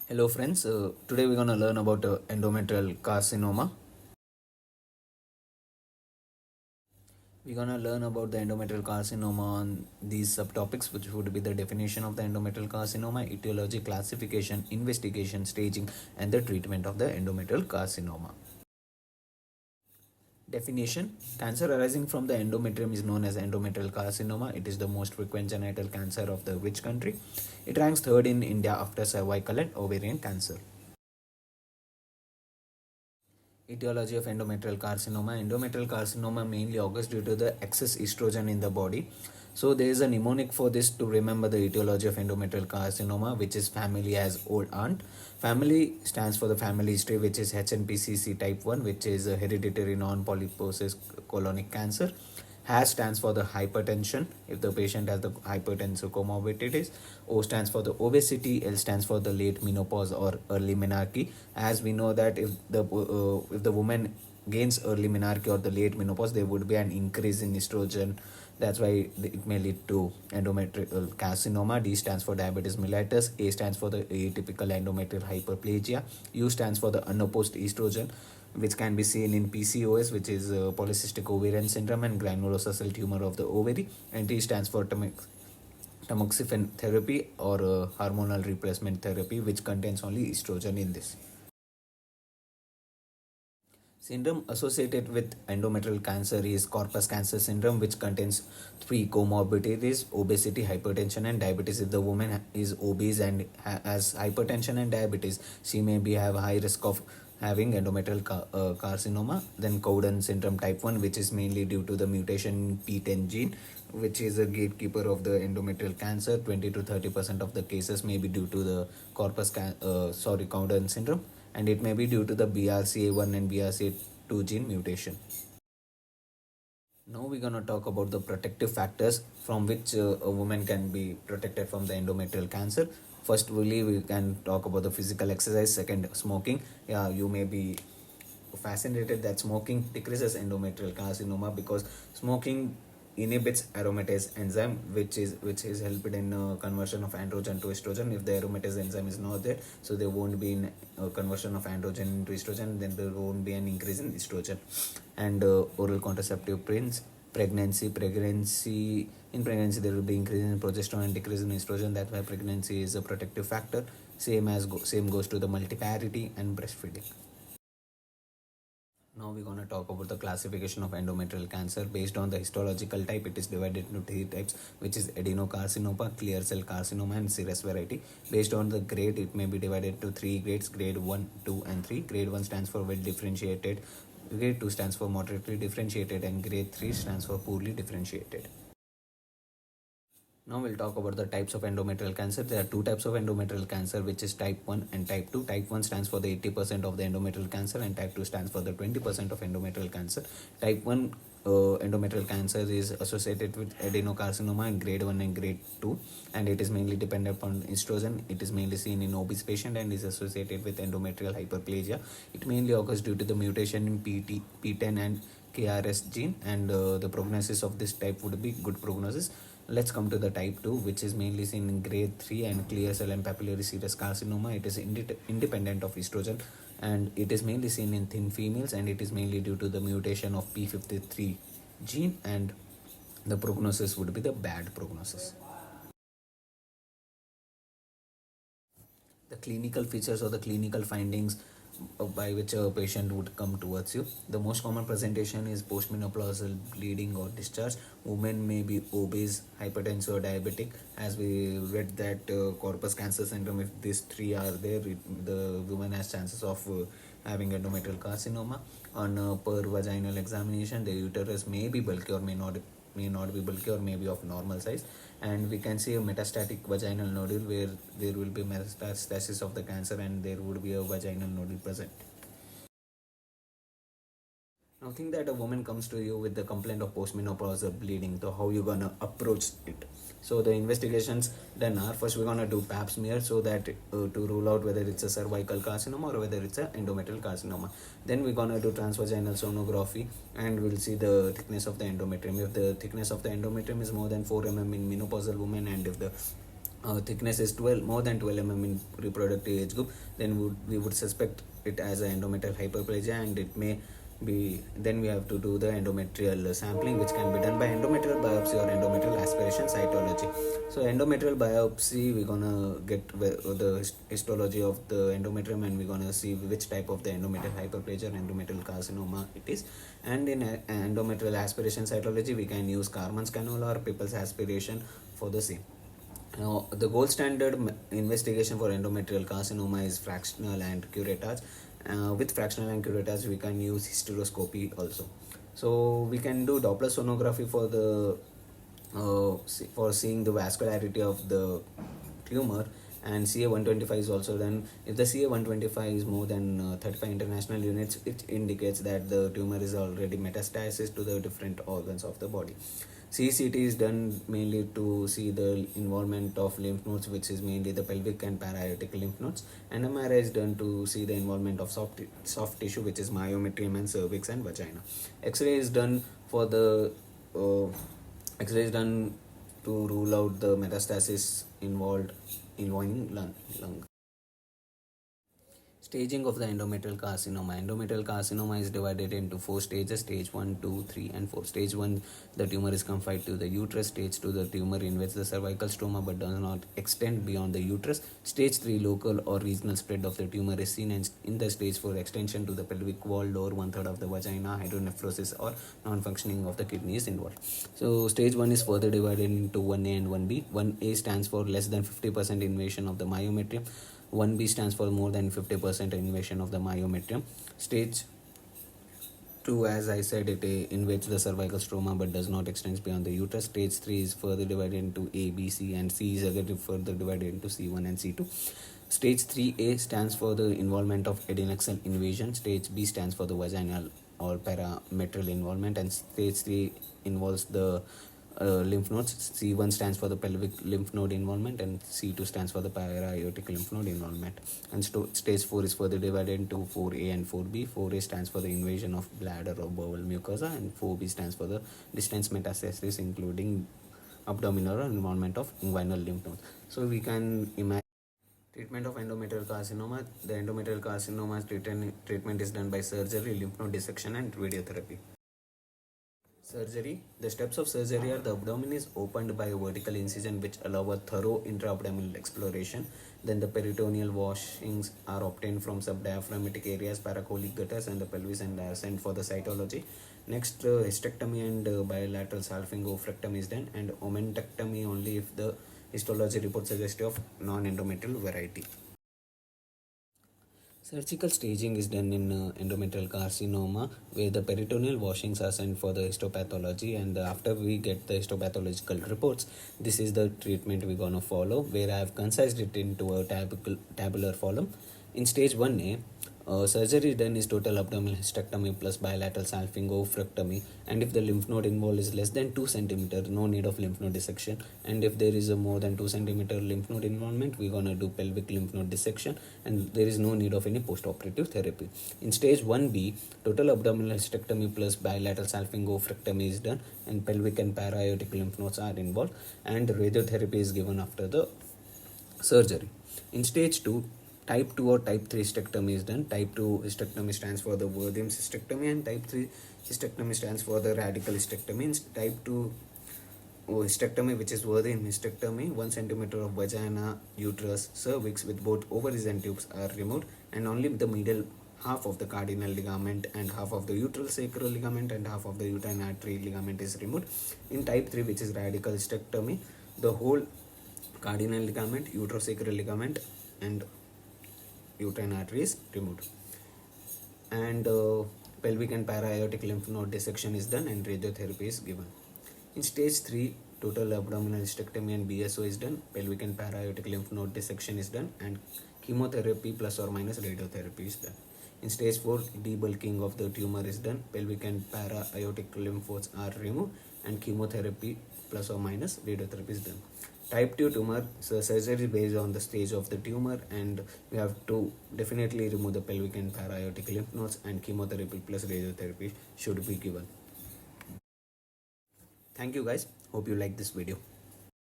Hello friends, today we're going to learn about endometrial carcinoma. We're going to learn about the endometrial carcinoma on these subtopics, which would be the definition of the endometrial carcinoma, etiology, classification, investigation, staging, and the treatment of the endometrial carcinoma. Definition: cancer arising from the endometrium is known as endometrial carcinoma. It is the most frequent genital cancer of the which country? It ranks third in India after cervical and ovarian cancer. Etiology of endometrial carcinoma. Endometrial carcinoma mainly occurs due to the excess estrogen in the body. So there is a mnemonic for this to remember the etiology of endometrial carcinoma, which is family as old aunt. Family stands for the family history, which is HNPCC type 1, which is a hereditary non-polyposis colonic cancer. HAS stands for the hypertension if the patient has the hypertensive comorbidities. O stands for the obesity. L stands for the late menopause or early menarche. As we know that if the woman gains early menarche or the late menopause, there would be an increase in estrogen. That's why it may lead to endometrial carcinoma. D stands for diabetes mellitus. A stands for the atypical endometrial hyperplasia. U stands for the unopposed estrogen, which can be seen in PCOS, which is polycystic ovarian syndrome, and granulosa cell tumor of the ovary. And T stands for tamoxifen therapy or hormonal replacement therapy, which contains only estrogen in this. Syndrome associated with endometrial cancer is corpus cancer syndrome, which contains three comorbidities: obesity, hypertension, and diabetes. If the woman is obese and has hypertension and diabetes, she may have high risk of having endometrial carcinoma. Then Cowden syndrome type 1, which is mainly due to the mutation in P10 gene, which is a gatekeeper of the endometrial cancer. 20 to 30% of the cases may be due to the Cowden syndrome, and it may be due to the BRCA1 and BRCA2 gene mutation. Now we're going to talk about the protective factors from which a woman can be protected from the endometrial cancer. First, we can talk about the physical exercise. Second, smoking. Yeah, you may be fascinated that smoking decreases endometrial carcinoma because smoking inhibits aromatase enzyme, which is helped in conversion of androgen to estrogen. If the aromatase enzyme is not there, so there won't be conversion of androgen into estrogen, then there won't be an increase in estrogen. And oral contraceptive pills. Pregnancy in pregnancy there will be increase in progesterone and decrease in estrogen. That's why pregnancy is a protective factor. Same goes to the multiparity and breastfeeding. Now we're going to talk about the classification of endometrial cancer. Based on the histological type, it is divided into three types, which is adenocarcinoma, clear cell carcinoma, and serous variety. Based on the grade, it may be divided into three grades: grade 1, 2, and 3. Grade 1 stands for well differentiated, grade 2 stands for moderately differentiated, and grade 3 stands for poorly differentiated. Now we'll talk about the types of endometrial cancer. There are two types of endometrial cancer, which is type 1 and type 2. Type 1 stands for the 80% of the endometrial cancer, and type 2 stands for the 20% of endometrial cancer. Type 1 endometrial cancer is associated with adenocarcinoma in grade 1 and grade 2, and it is mainly dependent upon estrogen. It is mainly seen in obese patient and is associated with endometrial hyperplasia. It mainly occurs due to the mutation in P10 and KRS gene, and the prognosis of this type would be good prognosis. Let's come to the type 2, which is mainly seen in grade 3 and clear cell and papillary serous carcinoma. It is independent of estrogen, and it is mainly seen in thin females, and it is mainly due to the mutation of P53 gene, and the prognosis would be the bad prognosis. The clinical features or the clinical findings by which a patient would come towards you. The most common presentation is postmenopausal bleeding or discharge. Women may be obese, hypertensive, or diabetic. As we read that corpus cancer syndrome, if these three are there, the woman has chances of having endometrial carcinoma. On per vaginal examination, the uterus may be bulky or may not be bulky or may be of normal size, and we can see a metastatic vaginal nodule where there will be metastasis of the cancer and there would be a vaginal nodule present. Now think that a woman comes to you with the complaint of postmenopausal bleeding, so how you gonna approach it? So the investigations done are, first we're gonna do pap smear so that to rule out whether it's a cervical carcinoma or whether it's a endometrial carcinoma. Then we're gonna do transvaginal sonography and we'll see the thickness of the endometrium. If the thickness of the endometrium is more than 4 mm in menopausal woman, and if the thickness is 12 more than 12 in reproductive age group, then we would suspect it as a endometrial hyperplasia, and it may be, then we have to do the endometrial sampling, which can be done by endometrial biopsy or endometrial aspiration cytology. So endometrial biopsy, we're gonna get the histology of the endometrium, and we're gonna see which type of the endometrial hyperplasia or endometrial carcinoma it is. And in endometrial aspiration cytology, we can use Karman's cannula or People's aspiration for the same. Now, the gold standard investigation for endometrial carcinoma is fractional and curettage. With fractional and curettage, we can use hysteroscopy also. So we can do Doppler sonography for the for seeing the vascularity of the tumor, and CA125 is also done. If the CA125 is more than 35 international units, it indicates that the tumor is already metastasis to the different organs of the body. CCT is done mainly to see the involvement of lymph nodes, which is mainly the pelvic and para-aortic lymph nodes, and MRI is done to see the involvement of soft tissue, which is myometrium and cervix and vagina. X-ray is done for the X-ray is done to rule out the metastasis involving lung. Staging of the endometrial carcinoma. Endometrial carcinoma is divided into 4 stages: stage 1, 2, 3, and 4. Stage 1, the tumor is confined to the uterus. Stage 2, the tumor invades the cervical stroma but does not extend beyond the uterus. Stage 3, local or regional spread of the tumor is seen, and in the stage 4, extension to the pelvic wall, lower 1/3 of the vagina, hydronephrosis or non-functioning of the kidney is involved. So stage 1 is further divided into 1A and 1B. 1A stands for less than 50% invasion of the myometrium. 1B stands for more than 50% invasion of the myometrium. Stage 2, as I said, it invades the cervical stroma but does not extend beyond the uterus. Stage 3 is further divided into A, B, C, and C is again further divided into C1 and C2. Stage 3A stands for the involvement of adnexal invasion. Stage B stands for the vaginal or parametrial involvement, and stage 3 involves the lymph nodes. C1 stands for the pelvic lymph node involvement, and C2 stands for the para-aortic lymph node involvement. And stage 4 is further divided into 4A and 4B. 4A stands for the invasion of bladder or bowel mucosa, and 4B stands for the distant metastasis including abdominal or involvement of inguinal lymph nodes. So we can imagine treatment of endometrial carcinoma. The endometrial carcinoma treatment is done by surgery, lymph node dissection, and radiotherapy. Surgery. The steps of surgery are: the abdomen is opened by a vertical incision which allow a thorough intra-abdominal exploration. Then the peritoneal washings are obtained from subdiaphragmatic areas, paracolic gutters, and the pelvis, and are sent for the cytology. Next, hysterectomy and bilateral salpingo-oophorectomy is done, and omentectomy only if the histology report suggestive of non-endometrial variety. Surgical staging is done in endometrial carcinoma, where the peritoneal washings are sent for the histopathology, and after we get the histopathological reports, this is the treatment we're gonna follow, where I have concised it into a tabular column. In stage 1A, surgery done is total abdominal hysterectomy plus bilateral salpingo-oophorectomy, and if the lymph node involved is less than 2 cm, no need of lymph node dissection, and if there is a more than 2 cm lymph node involvement, we're gonna do pelvic lymph node dissection, and there is no need of any post-operative therapy. In stage 1B, total abdominal hysterectomy plus bilateral salpingo-oophorectomy is done, and pelvic and para-aortic lymph nodes are involved, and radiotherapy is given after the surgery. In stage 2, type 2 or type 3 hysterectomy is done. Type 2 hysterectomy stands for the Wertheim's hysterectomy, and type 3 hysterectomy stands for the radical hysterectomy. In type 2 hysterectomy, which is Wertheim's hysterectomy, 1 cm of vagina, uterus, cervix with both ovaries and tubes are removed, and only the middle half of the cardinal ligament and half of the uteral sacral ligament and half of the uterine artery ligament is removed. In type 3, which is radical hysterectomy, the whole cardinal ligament, uterosacral ligament, and uterine artery is removed, and pelvic and para-aortic lymph node dissection is done, and radiotherapy is given. In stage 3, total abdominal hysterectomy and BSO is done, pelvic and para-aortic lymph node dissection is done, and chemotherapy plus or minus radiotherapy is done. In stage 4, debulking of the tumor is done, pelvic and para-aortic lymph nodes are removed, and chemotherapy plus or minus radiotherapy is done. Type 2 tumor, so surgery based on the stage of the tumor, and we have to definitely remove the pelvic and para-aortic lymph nodes, and chemotherapy plus radiotherapy should be given. Thank you guys. Hope you like this video.